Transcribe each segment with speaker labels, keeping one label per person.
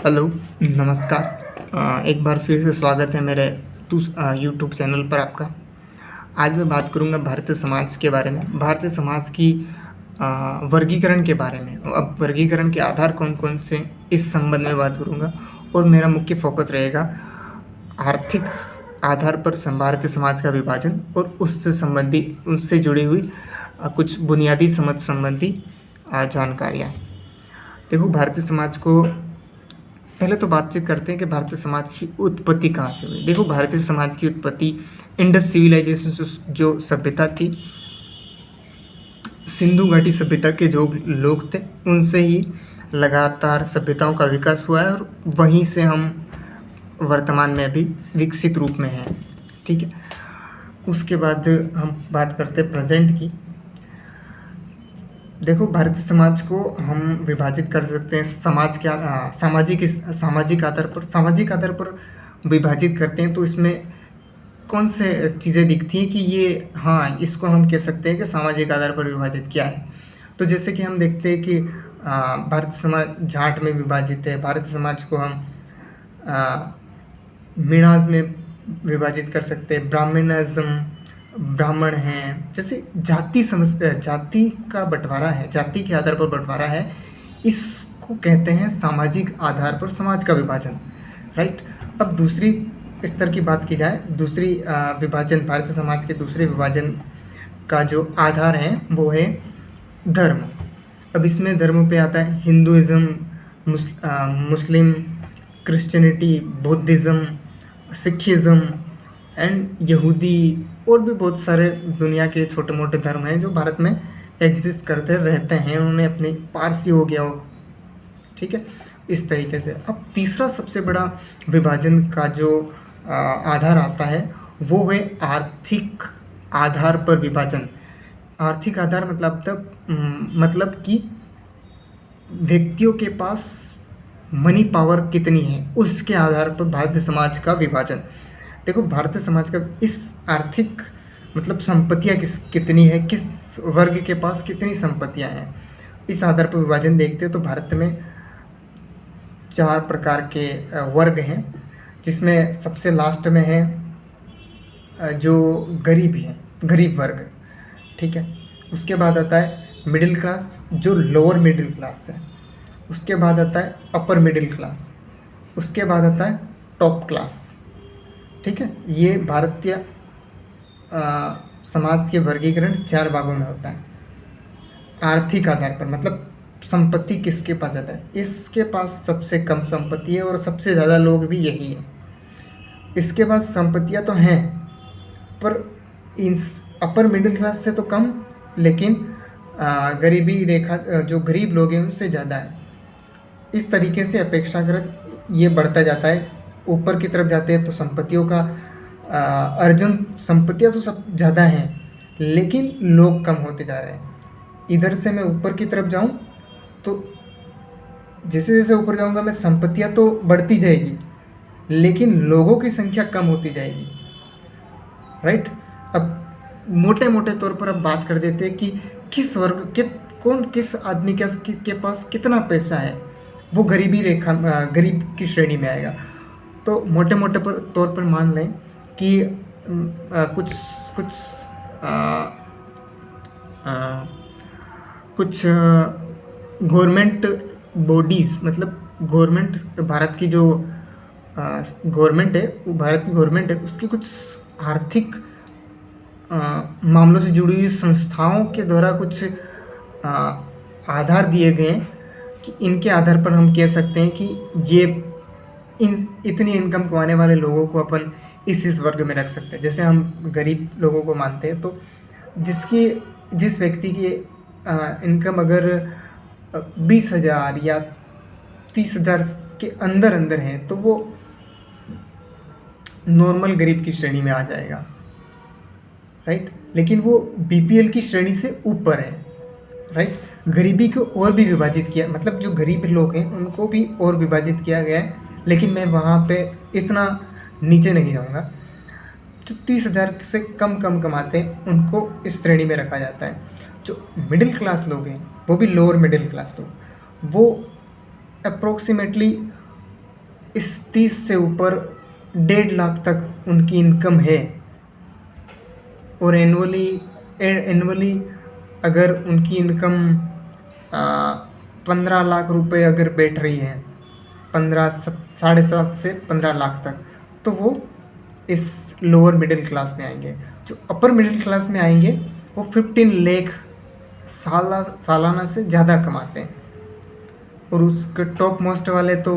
Speaker 1: Hello, नमस्कार। एक बार फिर से स्वागत है मेरे यूट्यूब चैनल पर आपका। आज मैं बात करूंगा भारतीय समाज के बारे में, भारतीय समाज की वर्गीकरण के बारे में। अब वर्गीकरण के आधार कौन-कौन से, इस संबंध में बात करूंगा। और मेरा मुख्य फोकस रहेगा आर्थिक आधार पर भारतीय समाज का विभाजन और उससे जुड़ी हुई कुछ बुनियादी समझ संबंधी जानकारियाँ। देखो, भारतीय समाज को पहले तो बातचीत करते हैं कि भारतीय समाज की उत्पत्ति कहाँ से हुई। देखो, भारतीय समाज की उत्पत्ति इंडस सिविलाइजेशन से, जो सभ्यता थी, सिंधु घाटी सभ्यता के जो लोग थे, उनसे ही लगातार सभ्यताओं का विकास हुआ है और वहीं से हम वर्तमान में अभी विकसित रूप में हैं। ठीक है। उसके बाद हम बात करते हैं प्रेजेंट की। देखो, भारतीय समाज को हम विभाजित कर सकते हैं सामाजिक आधार पर विभाजित करते हैं। तो इसमें कौन से चीज़ें दिखती हैं कि ये, हाँ, इसको हम कह सकते हैं कि सामाजिक आधार पर विभाजित किया है। तो जैसे कि हम देखते हैं कि भारतीय समाज जाट में विभाजित है। भारतीय समाज को हम मीणाज में विभाजित कर सकते हैं। ब्राह्मण हैं। जैसे जाति का बंटवारा है, जाति के आधार पर बंटवारा है, इसको कहते हैं सामाजिक आधार पर समाज का विभाजन। राइट। अब दूसरी स्तर की बात की जाए, दूसरी विभाजन, भारतीय समाज के दूसरे विभाजन का जो आधार है वो है धर्म। अब इसमें धर्म पे आता है Hinduism, Muslim, Christianity, Buddhism, Sikhism and यहूदी, और भी बहुत सारे दुनिया के छोटे मोटे धर्म हैं जो भारत में एग्जिस्ट करते रहते हैं। उन्होंने अपने, पारसी हो गया हो, ठीक है, इस तरीके से। अब तीसरा सबसे बड़ा विभाजन का जो आधार आता है वो है आर्थिक आधार पर विभाजन। आर्थिक आधार मतलब कि व्यक्तियों के पास मनी पावर कितनी है, उसके आधार पर भारतीय समाज का विभाजन। देखो, भारतीय समाज का इस आर्थिक संपत्तियाँ कितनी है, किस वर्ग के पास कितनी संपत्तियाँ हैं, इस आधार पर विभाजन देखते हैं। तो भारत में 4 प्रकार के वर्ग हैं, जिसमें सबसे लास्ट में है जो गरीब है, गरीब वर्ग। ठीक है। उसके बाद आता है मिडिल क्लास, जो लोअर मिडिल क्लास है। उसके बाद आता है अपर मिडिल क्लास। उसके बाद आता है टॉप क्लास। ठीक है। ये भारतीय समाज के वर्गीकरण 4 भागों में होता है। आर्थिक आधार पर संपत्ति किसके पास ज़्यादा है, इसके पास सबसे कम संपत्ति है और सबसे ज़्यादा लोग भी यही है। इसके पास संपत्तियां तो हैं, पर इस अपर मिडिल क्लास से तो कम, लेकिन गरीबी रेखा, जो गरीब लोग हैं उनसे ज़्यादा है। इस तरीके से अपेक्षाकृत ये बढ़ता जाता है। ऊपर की तरफ जाते हैं तो संपत्तियों का अर्जन, संपत्तियां तो सब ज़्यादा हैं, लेकिन लोग कम होते जा रहे हैं। इधर से मैं ऊपर की तरफ जाऊं तो जैसे जैसे ऊपर जाऊंगा मैं, संपत्तियां तो बढ़ती जाएगी, लेकिन लोगों की संख्या कम होती जाएगी। राइट। अब मोटे मोटे तौर पर अब बात कर देते हैं कि किस वर्ग के, किस आदमी के पास कितना पैसा है, वो गरीब की श्रेणी में आएगा। तो मोटे मोटे तौर पर मान लें कि कुछ गवर्नमेंट बॉडीज़, गवर्नमेंट, भारत की जो गवर्नमेंट है, भारत की गवर्नमेंट है, उसकी कुछ आर्थिक मामलों से जुड़ी हुई संस्थाओं के द्वारा कुछ आधार दिए गए हैं कि इनके आधार पर हम कह सकते हैं कि ये इतनी इनकम कमाने वाले लोगों को अपन इस वर्ग में रख सकते हैं। जैसे हम गरीब लोगों को मानते हैं, तो जिस व्यक्ति की इनकम अगर 20,000 या 30,000 के अंदर है, तो वो नॉर्मल गरीब की श्रेणी में आ जाएगा। राइट। लेकिन वो बीपीएल की श्रेणी से ऊपर है। राइट। गरीबी को और भी विभाजित किया, जो गरीब लोग हैं उनको भी और विभाजित किया गया है, लेकिन मैं वहाँ पे इतना नीचे नहीं जाऊँगा। जो 30,000 से कम कमाते हैं उनको इस श्रेणी में रखा जाता है। जो मिडिल क्लास लोग हैं, वो भी लोअर मिडिल क्लास लोग, वो अप्रोक्सीमेटली इस 30 से ऊपर 1.5 लाख तक उनकी इनकम है, और एनुअली अगर उनकी इनकम 15 लाख रुपए अगर बैठ रही है, 7.5 से 15 लाख तक, तो वो इस लोअर मिडिल क्लास में आएंगे। जो अपर मिडिल क्लास में आएंगे वो 15 लाख सालाना से ज़्यादा कमाते हैं, और उसके टॉप मोस्ट वाले तो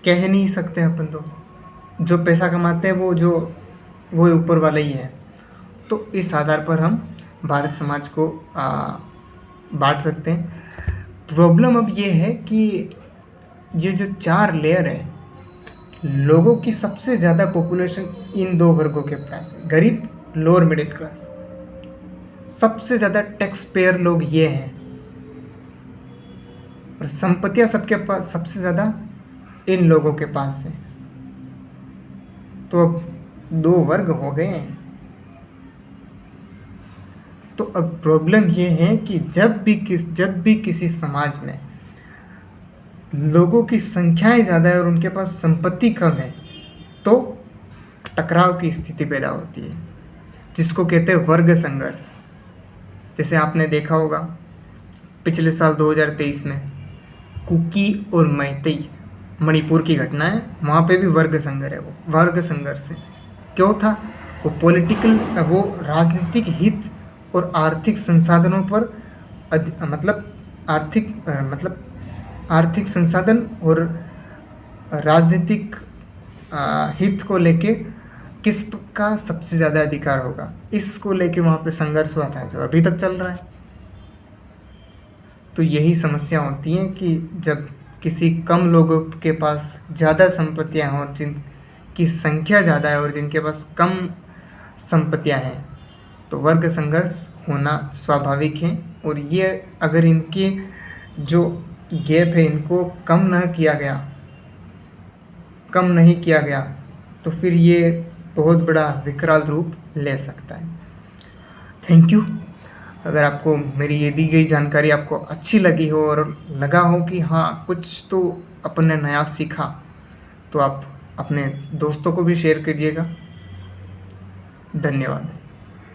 Speaker 1: कह ही नहीं सकते अपन, तो जो पैसा कमाते हैं वो ऊपर वाले ही हैं। तो इस आधार पर हम भारत समाज को बांट सकते हैं। प्रॉब्लम अब ये है कि ये जो 4 लेयर है, लोगों की सबसे ज़्यादा पॉपुलेशन इन 2 वर्गों के पास है, गरीब, लोअर मिडिल क्लास। सबसे ज़्यादा टैक्स पेयर लोग ये हैं, और संपत्तियां सबके पास सबसे ज़्यादा इन लोगों के पास है। तो अब 2 वर्ग हो गए हैं। तो अब प्रॉब्लम ये है कि जब भी किसी समाज में लोगों की संख्याएं ज़्यादा है और उनके पास संपत्ति कम है, तो टकराव की स्थिति पैदा होती है, जिसको कहते हैं वर्ग संघर्ष। जैसे आपने देखा होगा पिछले साल 2023 में कुकी और मैतेई मणिपुर की घटना है, वहाँ पे भी वर्ग संघर्ष है। क्यों था? वो राजनीतिक हित और आर्थिक संसाधनों पर आर्थिक संसाधन और राजनीतिक हित को लेके किसका सबसे ज़्यादा अधिकार होगा, इसको लेके वहाँ पे संघर्ष हुआ था, जो अभी तक चल रहा है। तो यही समस्या होती है कि जब किसी कम लोगों के पास ज़्यादा संपत्तियाँ हों, जिनकी संख्या ज़्यादा है और जिनके पास कम संपत्तियाँ हैं, तो वर्ग संघर्ष होना स्वाभाविक है। और ये अगर इनके जो गैप है इनको कम नहीं किया गया तो फिर ये बहुत बड़ा विकराल रूप ले सकता है। Thank you. अगर आपको मेरी ये दी गई जानकारी आपको अच्छी लगी हो और लगा हो कि हाँ कुछ तो अपन ने नया सीखा, तो आप अपने दोस्तों को भी शेयर कीजिएगा। धन्यवाद।